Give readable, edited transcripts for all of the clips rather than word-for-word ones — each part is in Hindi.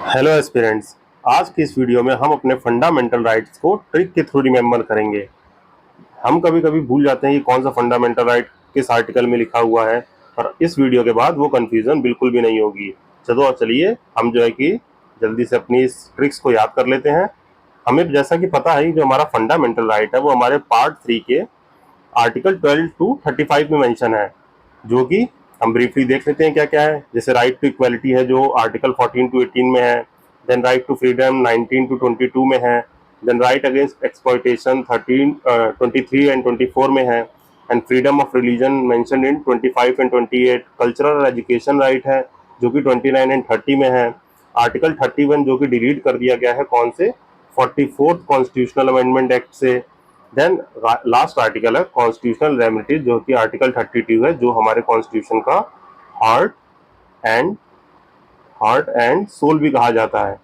Hello aspirants. आज की इस वीडियो में हम अपने फंडामेंटल राइट्स को ट्रिक के थ्रू रिमेंबर करेंगे। हम कभी कभी भूल जाते हैं कि कौन सा फंडामेंटल राइट किस आर्टिकल में लिखा हुआ है, पर इस वीडियो के बाद वो कंफ्यूजन बिल्कुल भी नहीं होगी। चलिए हम जो है कि जल्दी से अपनी इस ट्रिक्स को याद कर लेते हैं। हमें जैसा कि पता है, जो हमारा फंडामेंटल राइट है वो हमारे पार्ट 3 के आर्टिकल 12 टू 35 में मेंशन है, जो कि हम ब्रीफली देख लेते हैं क्या क्या है। जैसे राइट टू इक्वालिटी है जो आर्टिकल 14 टू 18 में है। Then right to freedom 19 to 22 में है। Then right against exploitation 23 and 24 में है। And freedom of religion mention in 25 and 28। Cultural education right है जो कि 29 एंड 30 में है। आर्टिकल 31 जो कि डिलीट कर दिया गया है कौन से, 44th कॉन्स्टिट्यूशनल अमेंडमेंट एक्ट से। देन लास्ट आर्टिकल है कॉन्स्टिट्यूशनल रेमिटी जो कि आर्टिकल 32 है, जो हमारे कॉन्स्टिट्यूशन का heart and heart and soul भी कहा जाता है।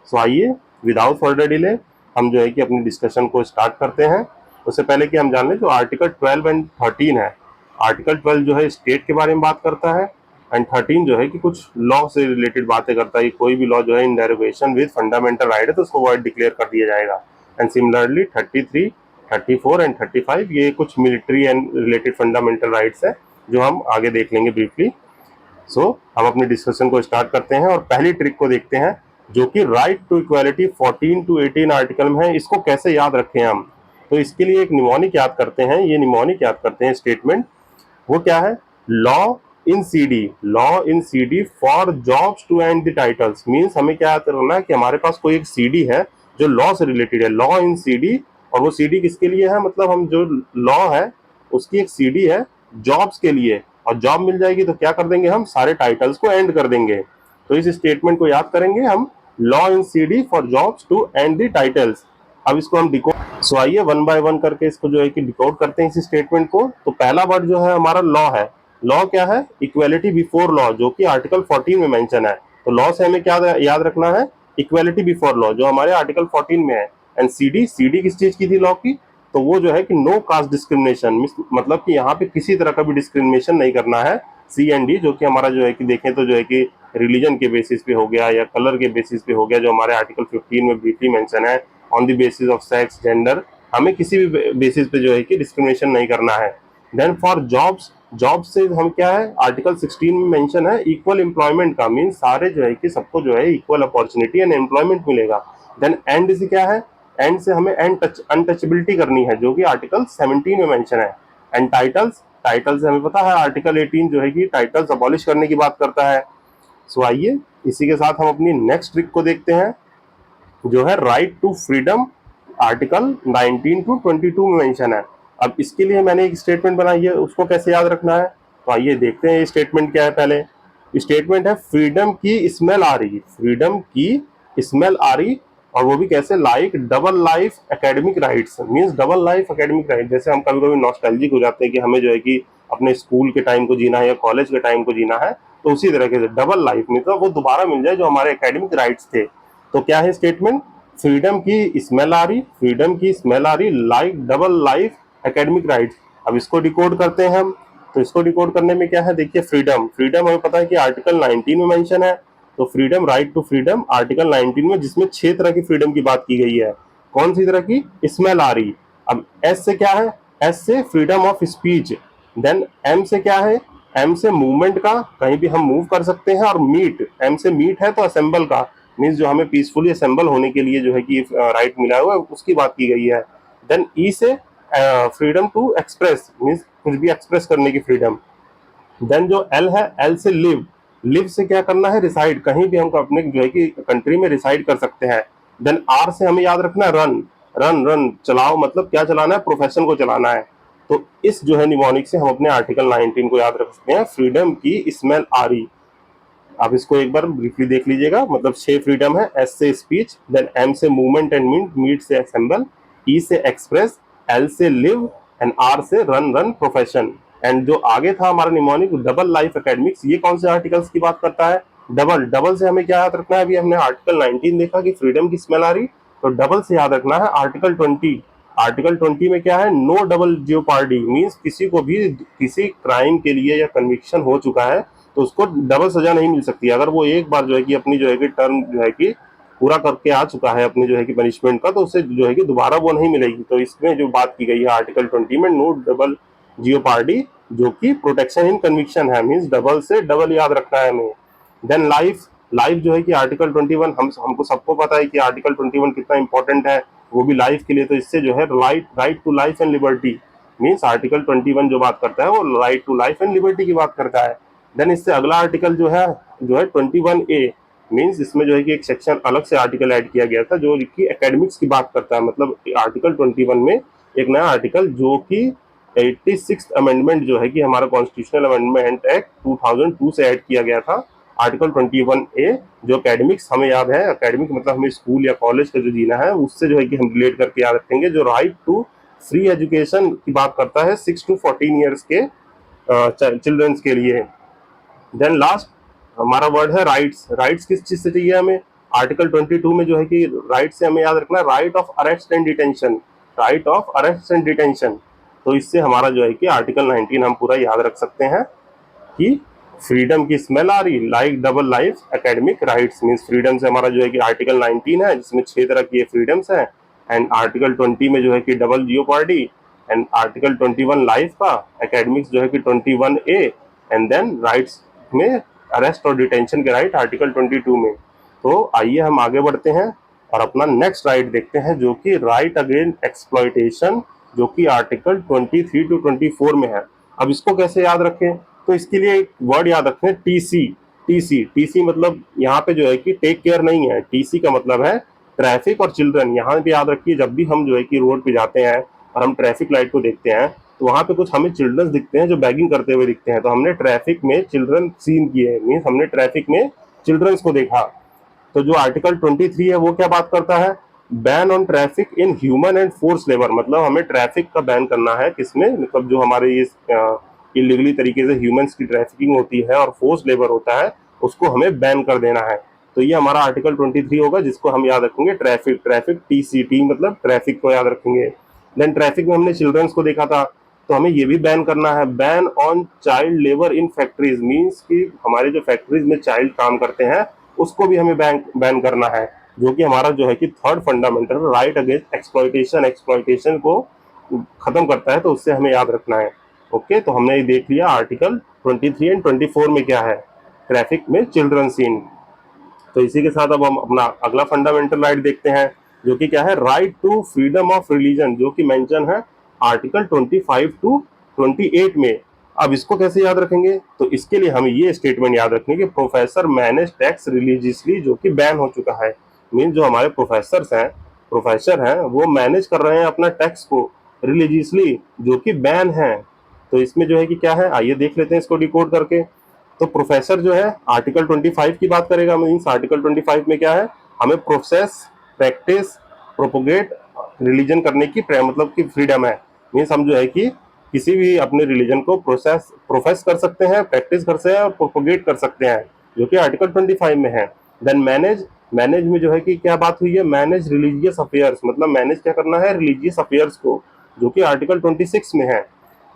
सो आइए विदाउट फर्दर डिले हम जो है कि अपनी डिस्कशन को स्टार्ट करते हैं। उससे पहले कि हम जान लें जो आर्टिकल 12 एंड 13 है। आर्टिकल 12 जो है स्टेट के बारे में बात करता है, एंड 13 जो है कि कुछ लॉ से रिलेटेड बातें करता है। कोई भी लॉ जो है इन डेरिवेशन विद फंडामेंटल राइट है तो उसको वॉइड डिक्लेयर कर दिया जाएगा। एंड सिमिलरली 33, 34 एंड 35 ये कुछ military and related fundamental rights है जो हम आगे देख लेंगे ब्रीफली। सो हम अपनी डिस्कशन को स्टार्ट करते हैं और पहली ट्रिक को देखते हैं जो कि right to equality 14 to 18 article में है। इसको कैसे याद रखें हम, तो इसके लिए एक निमोनिक याद करते हैं। ये निमोनिक याद करते हैं स्टेटमेंट, वो क्या है, law in CD for jobs to and the titles. Means हमें क्या याद करना है कि हमारे पास कोई एक सीडी है जो लॉ से रिलेटेड है, लॉ इन सीडी। और वो सीडी किसके लिए है, मतलब हम जो लॉ है उसकी एक सीडी है जॉब्स के लिए, और जॉब मिल जाएगी तो क्या कर देंगे, हम सारे टाइटल्स को एंड कर देंगे। तो इस स्टेटमेंट को याद करेंगे हम, law in CD for jobs to and the titles. अब इसको हम डिकोड, सो आइए वन बाय वन करके इसको जो है कि डिकोड करते हैं इस स्टेटमेंट को। तो पहला वर्ड जो है हमारा लॉ है। लॉ क्या है, इक्वेलिटी बिफोर लॉ, जो कि आर्टिकल 14 में मेंशन है। तो लॉ से हमें क्या याद रखना है, इक्वेलिटी बिफोर लॉ, जो हमारे आर्टिकल 14 में है। एंड सीडी किस चीज की थी, लॉ की, तो वो जो है कि नो कास्ट डिस्क्रिमिनेशन, मतलब कि यहाँ पे किसी तरह का भी डिस्क्रिमिनेशन नहीं करना है। सी एंड डी जो कि हमारा जो है कि देखें तो जो है कि रिलीजन के बेसिस पे हो गया या कलर के बेसिस पे हो गया, जो हमारे आर्टिकल 15 में ब्रीफली मेंशन है। On the basis of sex, gender, हमें किसी भी बेसिस पे जो है कि डिस्क्रिमिनेशन नहीं करना है। देन फॉर जॉब्स, जॉब से हम क्या है, आर्टिकल 16 में मेंशन है इक्वल एम्प्लॉयमेंट का, मीन सारे जो है कि सबको जो है इक्वल अपॉर्चुनिटी एंड एम्प्लॉयमेंट मिलेगा। देन एंड से क्या है, एंड से हमें अनटचेबिलिटी करनी है जो कि आर्टिकल 17 में मेंशन है। एंड टाइटल्स, टाइटल से हमें पता है आर्टिकल 18 जो है कि टाइटल्स अबॉलिश करने की बात करता है। सो आइए इसी के साथ हम अपनी नेक्स्ट ट्रिक को देखते हैं जो है right to freedom, article 19 to 22 में मेंशन है। अब इसके लिए मैंने एक स्टेटमेंट बनाई है, उसको कैसे याद रखना है, तो आइए देखते हैं ये स्टेटमेंट क्या है। पहले स्टेटमेंट है फ्रीडम की स्मेल आ रही, फ्रीडम की स्मेल आ रही, और वो भी कैसे, like double life academic rights. Means double life academic right, जैसे हम कभी कभी नॉस्टैल्जिक हो जाते हैं कि हमें जो है कि अपने स्कूल के टाइम को जीना है या कॉलेज के टाइम को जीना है, तो उसी तरह से डबल लाइफ मतलब वो दोबारा मिल जाए जो हमारे एकेडमिक राइट्स थे। तो क्या है स्टेटमेंट, फ्रीडम की स्मेल आ रही, फ्रीडम की स्मेल आ रही, like double life academic rights. अब इसको डिकोड करते हैं हम। तो इसको डिकोड करने में क्या है, देखिए फ्रीडम, फ्रीडम हमें पता है कि आर्टिकल 19 में मेंशन है। तो freedom, right to freedom article 19 में, जिसमें 6 तरह की फ्रीडम की बात की गई है। कौन सी तरह की, स्मेल आ रही। अब एस से क्या है, एस से freedom of speech. Then M से क्या है, एम से मूवमेंट का, कहीं भी हम मूव कर सकते हैं। और मीट, एम से मीट है तो असेंबल का, मीन्स जो हमें पीसफुली असेंबल होने के लिए जो है कि राइट मिला हुआ है उसकी बात की गई है। देन ई से फ्रीडम टू एक्सप्रेस, मीन्स कुछ भी एक्सप्रेस करने की फ्रीडम। देन जो एल है, एल से लिव, लिव से क्या करना है, रिसाइड, कहीं भी हम अपने जो है कि कंट्री में रिसाइड कर सकते हैं। देन आर से हमें याद रखना है रन, रन रन चलाओ, मतलब क्या चलाना है, प्रोफेशन को चलाना है। तो इस जो है निमोनिक से हम अपने आर्टिकल 19 को याद रख सकते हैं, फ्रीडम की स्मेल आ रही। आप इसको एक बार ब्रीफली देख लीजिएगा, मतलब 6 फ्रीडम है, एस से स्पीच, देन एम से मूवमेंट एंड मीट, मीट से असेंबल, ई से एक्सप्रेस, एल से लिव, एंड आर से रन रन प्रोफेशन। एंड जो आगे था हमारा निमोनिक डबल लाइफ एकेडमिक्स, ये कौन से आर्टिकल्स की बात करता है, डबल, डबल से हमें क्या याद रखना है, अभी हमने आर्टिकल 19 देखा कि फ्रीडम की स्मेल आ रही, तो डबल से याद रखना है आर्टिकल 20। आर्टिकल 20 में क्या है, नो डबल जियोपार्डी, मीन्स किसी को भी किसी क्राइम के लिए या कन्विक्शन हो चुका है तो उसको डबल सजा नहीं मिल सकती। अगर वो एक बार जो है कि अपनी जो है कि टर्म जो है कि पूरा करके आ चुका है अपनी जो है कि पनिशमेंट का, तो उसे जो है कि दोबारा वो नहीं मिलेगी। तो इसमें जो बात की गई है आर्टिकल 20 में, नो डबल जियोपार्डी, जो कि प्रोटेक्शन इन कन्विक्शन है, मीन्स डबल से डबल याद रखना है हमें। देन लाइफ, लाइफ जो है कि आर्टिकल 21, हमको सबको पता है कि आर्टिकल 21 कितना इंपॉर्टेंट है, वो भी लाइफ के लिए। तो इससे जो है right right to life and liberty, means article 21 जो बात करता है वो right to life and liberty की बात करता है। देन इससे अगला आर्टिकल जो है 21A, मीन्स इसमें जो है कि एक सेक्शन अलग से आर्टिकल ऐड किया गया था जो कि एकेडमिक्स की बात करता है। मतलब आर्टिकल 21 में एक नया आर्टिकल जो कि 86th अमेंडमेंट जो है कि हमारा कॉन्स्टिट्यूशनल अमेंडमेंट एक्ट 2002 से ऐड किया गया था। आर्टिकल 21A जो एकेडमिक्स, हमें याद है एकेडमिक मतलब हमें स्कूल या कॉलेज का जो जीना है उससे जो है कि हम रिलेट करके याद रखेंगे। जो राइट टू फ्री एजुकेशन की बात करता है 6 to 14 ईयर्स के चिल्ड्रंस के लिए। देन लास्ट हमारा वर्ड है राइट्स। राइट्स किस चीज से चाहिए हमें? आर्टिकल 22 में जो है कि राइट से हमें याद रखना है right of arrest and detention, right of arrest and detention. तो इससे हमारा जो है कि आर्टिकल 19 हम पूरा याद रख सकते हैं कि फ्रीडम की स्मेल आ रही, like double life academic rights, means freedom से हमारा जो है कि आर्टिकल 19 है जिसमें 6 तरह की फ्रीडम्स हैं, एंड आर्टिकल 20 में जो है कि double jeopardy, and article 21 life का, एकेडमिक्स जो है कि 21A, एंड देन राइट्स में अरेस्ट और डिटेंशन के राइट आर्टिकल 22 में। तो आइए हम आगे बढ़ते हैं और अपना नेक्स्ट राइट देखते हैं जो कि राइट अगेंस्ट एक्सप्लॉयटेशन, जो कि आर्टिकल 23 to 24 में है। अब इसको कैसे याद रखें? तो इसके लिए एक वर्ड याद रखें, टीसी। टीसी, टीसी मतलब यहाँ पे जो है कि टेक केयर नहीं है, टीसी का मतलब है ट्रैफिक और चिल्ड्रन। यहाँ पे याद रखिए जब भी हम जो है कि रोड पे जाते हैं और हम ट्रैफिक लाइट को देखते हैं तो वहाँ पे कुछ हमें चिल्ड्रन दिखते हैं जो बैगिंग करते हुए दिखते हैं, तो हमने ट्रैफिक में चिल्ड्रन सीन किए, मीन्स हमने ट्रैफिक में चिल्ड्रंस को देखा। तो जो आर्टिकल 23 है वो क्या बात करता है? Ban on traffic in human and force labour, मतलब हमें ट्रैफिक का बैन करना है किसमें? मतलब जो हमारे ये इलीगली तरीके से ह्यूमंस की ट्रैफिकिंग होती है और फोर्स लेबर होता है उसको हमें बैन कर देना है। तो ये हमारा आर्टिकल 23 होगा जिसको हम याद रखेंगे ट्रैफिक। ट्रैफिक टीसीटी मतलब ट्रैफिक को याद रखेंगे। देन ट्रैफिक में हमने चिल्ड्रंस को देखा था, तो हमें ये भी बैन करना है, ban on child labour in factories, means कि हमारे जो फैक्ट्रीज में चाइल्ड काम करते हैं उसको भी हमें बैन करना है, जो कि हमारा जो है कि third fundamental right against exploitation, exploitation को खत्म करता है। तो उससे हमें याद रखना है। ओके, तो हमने ये देख लिया आर्टिकल 23 एंड 24 में क्या है, ट्रैफिक में चिल्ड्रन सीन। तो इसी के साथ अब हम अपना अगला फंडामेंटल राइट देखते हैं जो कि क्या है, right to freedom of religion, जो कि मेंशन है आर्टिकल 25 to 28 में। अब इसको कैसे याद रखेंगे? तो इसके लिए हमें ये स्टेटमेंट याद रखनी कि प्रोफेसर मैनेज टैक्स रिलीजियसली, जो कि बैन हो चुका है। मीन जो हमारे प्रोफेसर हैं वो मैनेज कर रहे हैं अपना टैक्स को रिलीजियसली, जो कि बैन है। तो इसमें जो है कि क्या है, आइए देख लेते हैं इसको डिकोड करके। तो प्रोफेसर जो है आर्टिकल 25 की बात करेगा, मीन्स आर्टिकल 25 में क्या है, हमें प्रोसेस, प्रैक्टिस, प्रोपोगेट रिलीजन करने की मतलब की फ्रीडम है। मीन्स हम जो है कि किसी भी अपने रिलीजन को प्रोफेस कर सकते हैं, प्रैक्टिस कर सकते हैं और प्रोपोगेट कर सकते हैं, जो कि आर्टिकल 25 में है। देन मैनेज, मैनेज में जो है कि क्या बात हुई है, मैनेज रिलीजियस अफेयर्स, मतलब मैनेज क्या करना है, रिलीजियस अफेयर्स को, जो कि आर्टिकल 26 में है।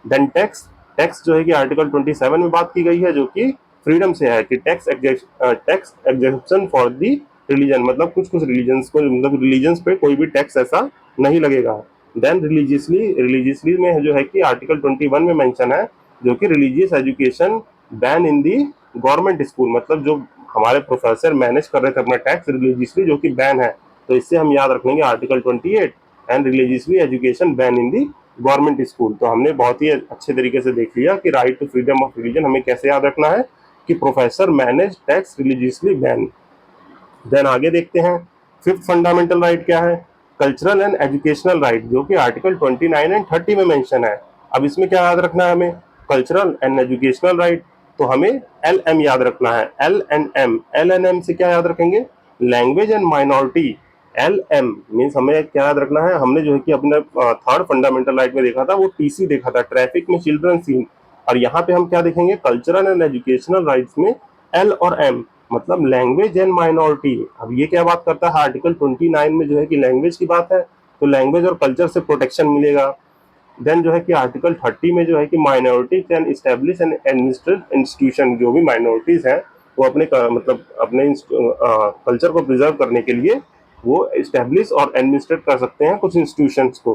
देन टैक्स, टैक्स जो है कि आर्टिकल 27 में बात की गई है, जो कि फ्रीडम से है कि tax exemption for the religion, मतलब कुछ कुछ रिलीजन्स को, मतलब रिलीजन्स पे कोई भी टैक्स ऐसा नहीं लगेगा। देन रिलीजियसली, रिलीजियसली में जो है कि आर्टिकल 21 में मेंशन है जो कि religious education ban in the government school, मतलब जो हमारे प्रोफेसर मैनेज कर रहे थे अपना टैक्स रिलीजियसली, जो कि बैन है। तो इससे हम याद रखेंगे article 28 and religiously education ban in the government school. तो हमने बहुत ही अच्छे तरीके से देख लिया कि right to freedom of religion हमें कैसे याद रखना है कि professor manage tax religiously ban. Then आगे देखते हैं फिफ्थ फंडामेंटल राइट क्या है, कल्चरल एंड एजुकेशनल राइट, जो कि आर्टिकल 29 एंड 30 में मेंशन है। अब इसमें क्या याद रखना है हमें, कल्चरल एंड एजुकेशनल राइट, तो हमें LM याद रखना है, LNM। LNM से क्या याद रखेंगे, language and minority. LM means हमें क्या याद रखना है, हमने जो है कि अपने थर्ड फंडामेंटल राइट में देखा था वो TC देखा था, ट्रैफिक में चिल्ड्रन सीन, और यहाँ पे हम क्या देखेंगे, कल्चरल एंड एजुकेशनल राइट्स में L और M, मतलब लैंग्वेज एंड माइनॉरिटी। अब ये क्या बात करता है, आर्टिकल 29 में जो है कि लैंग्वेज की बात है, तो लैंग्वेज और कल्चर से प्रोटेक्शन मिलेगा। देन जो है कि आर्टिकल 30 में जो है कि minority can establish N administrative institution, जो भी माइनॉरिटीज हैं वो अपने मतलब अपने कल्चर को प्रिजर्व करने के लिए वो इस्टेब्लिश और एडमिनिस्ट्रेट कर सकते हैं कुछ इंस्टीट्यूशंस को।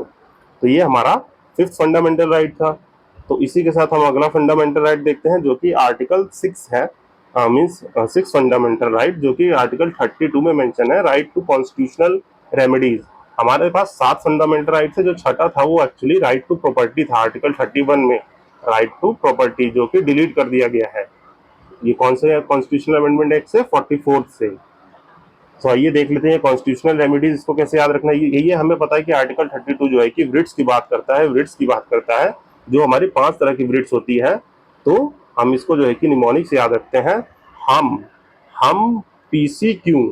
तो ये हमारा फिफ्थ फंडामेंटल राइट था। तो इसी के साथ हम अगला फंडामेंटल राइट देखते हैं जो कि आर्टिकल 6 है, मीन्स सिक्स फंडामेंटल राइट, जो कि आर्टिकल 32 में मेंशन है, राइट टू कॉन्स्टिट्यूशनल रेमेडीज। हमारे पास 7 फंडामेंटल राइट है, जो छठा था वो एक्चुअली राइट टू प्रॉपर्टी था आर्टिकल 31 में, राइट टू प्रॉपर्टी, जो कि डिलीट कर दिया गया है। ये कौन से कॉन्स्टिट्यूशनल अमेंडमेंट एक्ट से? 44 से। तो आइए देख लेते हैं कॉन्स्टिट्यूशनल रेमेडीज, इसको कैसे याद रखना है। यही हमें पता है कि आर्टिकल 32 जो है कि वृट्स की बात करता है, वृट्स की बात करता है, जो हमारी 5 तरह की वृट्स होती है। तो हम इसको जो है कि निमोनिक से याद रखते हैं। हम पीसी क्यों,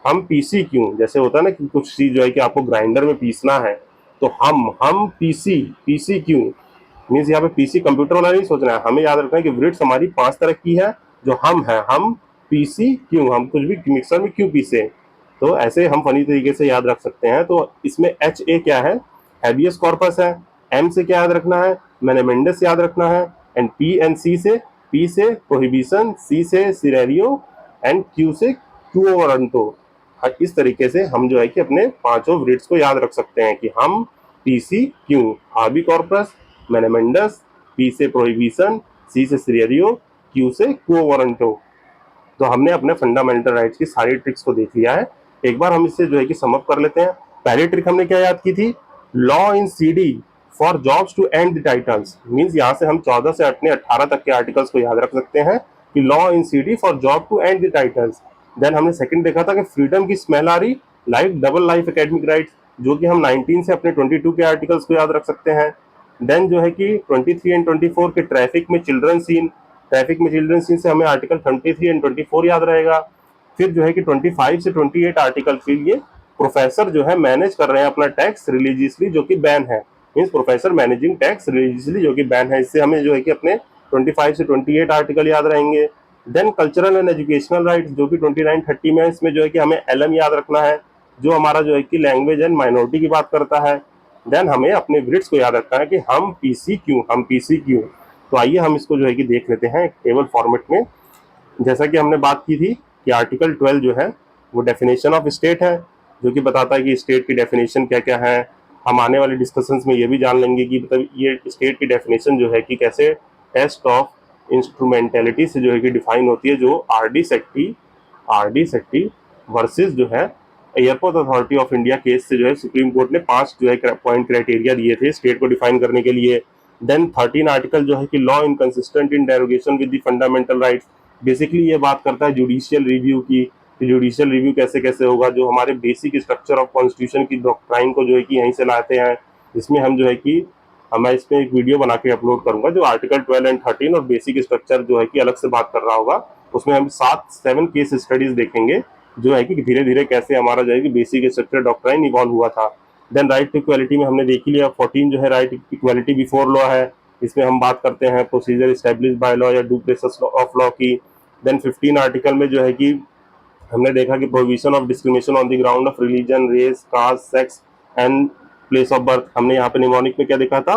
हम पीसी क्यों, जैसे होता है ना कि कुछ चीज जो है कि आपको ग्राइंडर में पीसना है, तो हम पीसी, पीसी क्यों मीन्स यहाँ पे पीसी कंप्यूटर वाला नहीं सोचना है, हमें याद रखना है कि वृट्स हमारी 5 तरह की है। जो हम है, हम पीसी क्यों, हम कुछ भी मिक्सर में क्यों पीसे। तो ऐसे हम फनी तरीके से याद रख सकते हैं। तो इसमें एच ए क्या है? हैबियस कॉर्पस है। एम से क्या याद रखना है? मेनेमेंडस याद रखना है। एंड पी एंड सी से, पी से प्रोहिबिशन, सी से सिरेरियो, एंड क्यू से क्यू वारंटो। इस तरीके से हम जो है कि अपने पांचों वृट्स को याद रख सकते हैं कि हम पीसी क्यों, हाबी कॉर्पस, मेनेमेंडस, पी से प्रोहिबिशन, सी से सिरेरियो, क्यू से क्वो वारंटो। तो हमने अपने फंडामेंटल राइट्स की सारी ट्रिक्स को देख लिया है। एक बार हम इससे जो है कि सम अप कर लेते हैं। पहली ट्रिक हमने क्या याद की थी? Law in CD for jobs to and the titles, means यहाँ से हम 14 से अपने 18 तक के आर्टिकल्स को याद रख सकते हैं कि law in CD for job to and the titles. Then हमने सेकंड देखा था कि फ्रीडम की स्मेल आ रही, like double life academic rights, जो कि हम 19 से अपने 22 के आर्टिकल्स को याद रख सकते हैं। देन जो है कि 23 एंड 24 के ट्रैफिक में चिल्ड्रन सीन, ट्रैफिक में चिल्ड्रन सीन से हमें आर्टिकल 23 एंड 24 याद रहेगा। फिर जो है कि 25 से 28 आर्टिकल के लिए प्रोफेसर जो है मैनेज कर रहे हैं अपना टैक्स रिलीजियसली, जो कि बैन है, means professor managing tax religiously, जो कि बैन है। इससे हमें जो है कि अपने 25 से 28 आर्टिकल याद रहेंगे। Then cultural and educational rights, जो कि 29-30 में, इसमें जो है कि हमें एलएम याद रखना है, जो हमारा जो है कि लैंग्वेज एंड माइनॉरिटी की बात करता है। देन हमें अपने वृट्स को याद रखना है कि हम पीसी क्यों, हम पीसी क्यों। तो आइए हम इसको जो है कि देख लेते हैं टेबल फॉर्मेट में। जैसा कि हमने बात की थी कि आर्टिकल 12 जो है वो डेफिनेशन ऑफ स्टेट है, जो कि बताता है कि स्टेट की डेफिनेशन क्या क्या है। हम आने वाले डिस्कशंस में ये भी जान लेंगे कि मतलब ये स्टेट की डेफिनेशन जो है कि कैसे टेस्ट ऑफ इंस्ट्रूमेंटेलिटी से जो है कि डिफाइन होती है, जो आर डी सेट्टी वर्सेस जो है airport authority of India case से जो है सुप्रीम कोर्ट ने 5 जो है पॉइंट क्राइटेरिया दिए थे स्टेट को डिफाइन करने के लिए। देन 13 आर्टिकल जो है कि law inconsistent in derogation with the fundamental rights, basically ये बात करता है जुडिशियल रिव्यू की, जुडिशियल रिव्यू कैसे कैसे होगा, जो हमारे बेसिक स्ट्रक्चर ऑफ कॉन्स्टिट्यूशन की डॉक्ट्राइन को जो है कि यहीं से लाते हैं। इसमें हम जो है कि मैं इसमें एक वीडियो बना के अपलोड करूंगा, जो आर्टिकल 12 एंड 13 और बेसिक स्ट्रक्चर जो है कि अलग से बात कर रहा होगा। उसमें हम 7 केस स्टडीज देखेंगे, जो है कि धीरे धीरे कैसे हमारा जो है कि बेसिक स्ट्रक्चर डॉक्ट्राइन इवॉल्व हुआ था। देन राइट टू इक्वालिटी में हमने देख ही लिया, 14 जो है राइट इक्वालिटी बिफोर लॉ है, इसमें हम बात करते हैं प्रोसीजर एस्टेब्लिश बाय लॉ या ड्यू प्रोसेस ऑफ लॉ की। देन 15 आर्टिकल में जो है कि हमने देखा कि provision of discrimination on the ground of religion, race, caste, sex and place of birth. हमने यहाँ पे निमोनिक में क्या देखा था?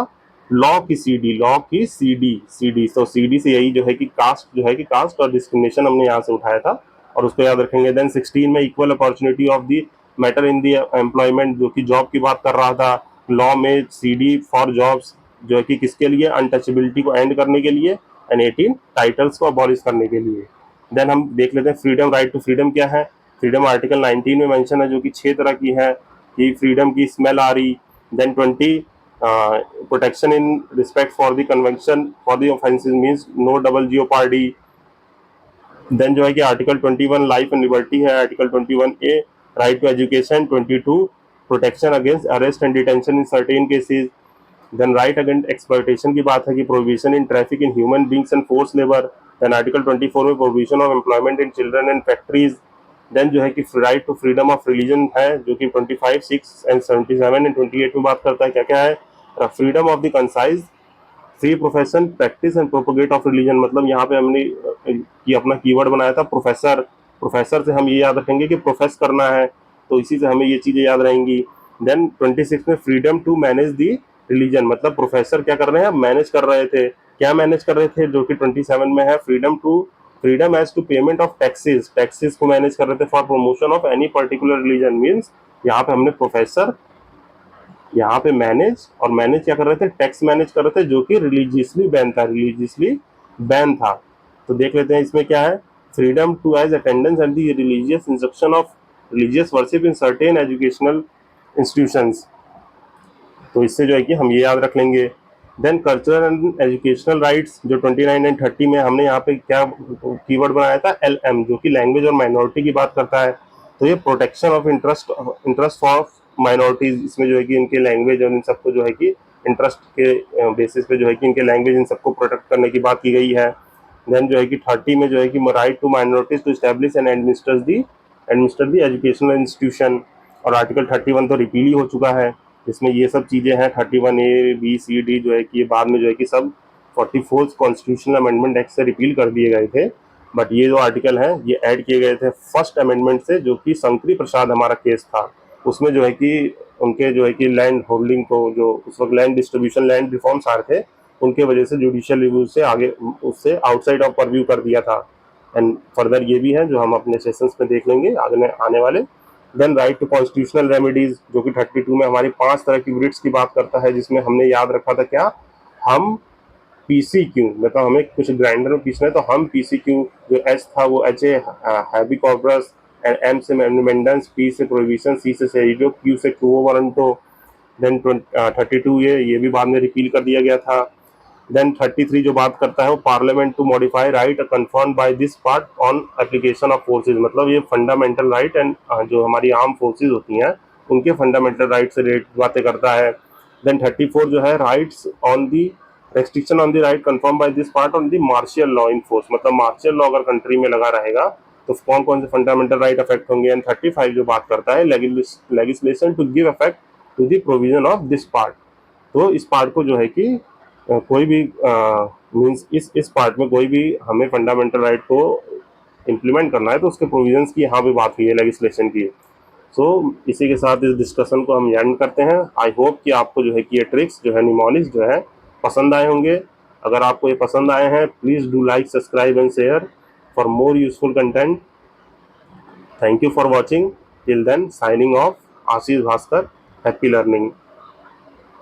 लॉ की सीडी, लॉ की सीडी। तो सीडी से यही जो है कि कास्ट, जो है कि कास्ट और डिस्क्रिमिनेशन हमने यहाँ से उठाया था और उसको याद रखेंगे। देन 16 में equal opportunity of the matter in the employment, जो कि जॉब की बात कर रहा था। लॉ में सीडी फॉर जॉब्स जो है कि किसके लिए? अनटचेबिलिटी को एंड करने के लिए, एंड 18 टाइटल्स को अबॉलिश करने के लिए। देन हम देख लेते हैं फ्रीडम, राइट टू फ्रीडम क्या है? फ्रीडम आर्टिकल 19 में मेंशन है, जो कि 6 तरह की है कि फ्रीडम की स्मेल आ रही। Then 20 protection in respect for the convention for the offences, means no double jeopardy. Then जो है कि आर्टिकल 21 लाइफ एंड लिबर्टी है, article 21A right to education, 22 protection against arrest and detention in certain cases. Then right against exploitation की बात है कि provision in traffic in human beings and force labour. Then article 24 में provision of employment in children and factories. Then जो है कि right to freedom of religion है, जो कि 25, 6 एंड 77 एंड 28 में बात करता है। क्या क्या है? Freedom of the concise free profession practice and propagate of religion, मतलब यहाँ पे हमने कि अपना कीवर्ड बनाया था प्रोफेसर। प्रोफेसर से हम ये याद रखेंगे कि प्रोफेस करना है, तो इसी से हमें ये चीज़ें याद रहेंगी। देन 26 में freedom to manage the religion, मतलब प्रोफेसर क्या कर रहे हैं, मैनेज कर रहे थे, क्या मैनेज कर रहे थे, जो कि 27 में है, freedom as to payment of taxes, taxes को मैनेज कर रहे थे for promotion of any particular religion. Means यहाँ पे हमने प्रोफेसर यहाँ पे मैनेज क्या कर रहे थे, टैक्स मैनेज कर रहे थे, जो कि रिलीजियसली बैन था। तो देख लेते हैं इसमें क्या है, freedom to as attendance and the religious instruction of religious worship in certain educational institutions. तो इससे जो है कि हम ये याद रख लेंगे। Then cultural and educational rights, जो 29 एंड 30 में हमने यहाँ पे क्या कीवर्ड बनाया था, LM, जो कि लैंग्वेज और माइनॉरिटी की बात करता है। तो ये protection of interest of minorities, इसमें जो है कि इनके लैंग्वेज और इन सबको जो है कि इंटरेस्ट के बेसिस पे जो है कि इनके लैंग्वेज इन सबको प्रोटेक्ट करने की बात की गई है। देन जो है कि 30 में जो है कि right to minorities to establish and administer the educational institution. और आर्टिकल 31 तो रिपील ही हो चुका है, इसमें ये सब चीज़ें हैं 31A, B, C, D जो है कि ये बाद में जो है कि सब 44th कॉन्स्टिट्यूशनल अमेंडमेंट एक्ट से रिपील कर दिए गए थे। बट ये जो आर्टिकल हैं ये ऐड किए गए थे फर्स्ट अमेंडमेंट से, जो कि शंकरी प्रसाद हमारा केस था, उसमें जो है कि उनके जो है कि लैंड होल्डिंग को, जो उस वक्त लैंड डिस्ट्रीब्यूशन लैंड रिफॉर्म्स आ रहे थे, उनके वजह से जुडिशियल रिव्यू से आगे उससे आउटसाइड ऑफ परव्यू कर दिया था। एंड फर्दर ये भी है जो हम अपने सेशंस में देख लेंगे आने वाले। Then right to constitutional remedies, जो कि 32 में हमारी 5 तरह की रिट्स की बात करता है, जिसमें हमने याद रखा था क्या, हम PCQ, मतलब हमें कुछ ग्राइंडर में पीसना है तो हम PCQ, जो H था वो HA heavy corpus, and M से मेंडेंस, P से प्रोहिबिशन, C से सेरिडो, Q से क्वो वारंटो। देन 32 ये भी बाद में रिपील कर दिया गया था। देन 33 जो बात करता है वो parliament to modify right confirm by this part on application of forces, मतलब ये फंडामेंटल राइट एंड जो हमारी आर्म फोर्सेज होती हैं उनके फंडामेंटल राइट से रिलेटेड बातें करता है। देन 34 जो है rights on the restriction on the right confirm by this part on the martial law in force, मतलब मार्शियल लॉ अगर कंट्री में लगा रहेगा तो कौन कौन से फंडामेंटल राइट अफेक्ट होंगे। एंड 35 जो बात करता है legislation to give effect to the provision of this part. तो इस पार्ट को जो है कि कोई भी मीन्स इस पार्ट में कोई भी हमें फंडामेंटल राइट को इम्प्लीमेंट करना है तो उसके प्रोविजंस की यहाँ पे बात हुई है लेजिस्लेशन की। सो इसी के साथ इस डिस्कशन को हम एंड करते हैं। आई होप कि आपको जो है कि ये ट्रिक्स जो है, निमोनिक्स जो है, पसंद आए होंगे। अगर आपको ये पसंद आए हैं, please do like, subscribe and share for more useful content. Thank you for watching. Till then, signing off, Ashish Bhaskar. Happy learning.